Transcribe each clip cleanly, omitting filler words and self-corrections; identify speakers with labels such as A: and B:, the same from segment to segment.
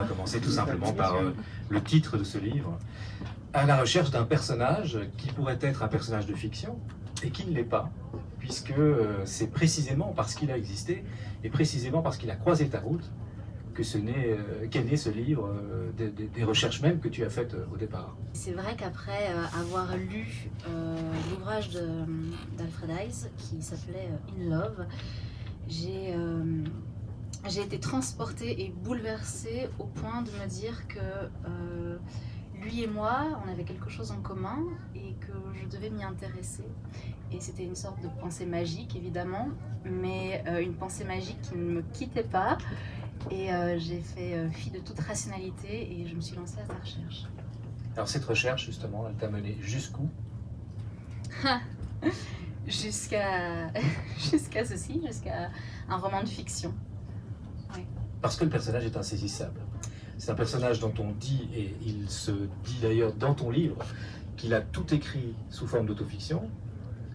A: On va commencer tout simplement par le titre de ce livre, à la recherche d'un personnage qui pourrait être un personnage de fiction et qui ne l'est pas, puisque c'est précisément parce qu'il a existé et précisément parce qu'il a croisé ta route qu'est né ce livre, des recherches même que tu as faites au départ.
B: C'est vrai qu'après avoir lu l'ouvrage d'Alfred Hayes qui s'appelait In Love, j'ai été transportée et bouleversée au point de me dire que lui et moi, on avait quelque chose en commun et que je devais m'y intéresser. Et c'était une sorte de pensée magique, évidemment, mais une pensée magique qui ne me quittait pas. Et j'ai fait fi de toute rationalité et je me suis lancée à sa recherche.
A: Alors cette recherche, justement, elle t'a mené jusqu'où?
B: Jusqu'à ceci, jusqu'à un roman de fiction. Oui.
A: Parce que le personnage est insaisissable. C'est un personnage dont on dit, et il se dit d'ailleurs dans ton livre, qu'il a tout écrit sous forme d'autofiction,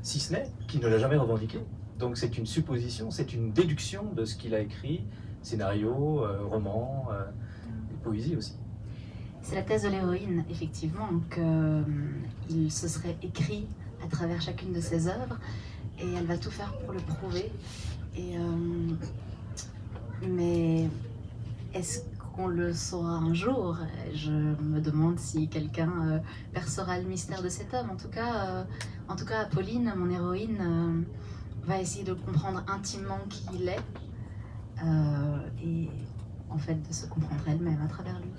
A: si ce n'est qu'il ne l'a jamais revendiqué. Donc c'est une supposition, c'est une déduction de ce qu'il a écrit, scénario, roman, poésie aussi.
B: C'est la thèse de l'héroïne, effectivement, qu'il se serait écrit à travers chacune de ses œuvres, et elle va tout faire pour le prouver. Mais est-ce qu'on le saura un jour? Je me demande si quelqu'un percera le mystère de cet homme. En tout cas, Apolline, mon héroïne, va essayer de comprendre intimement qui il est, et en fait de se comprendre elle-même à travers lui.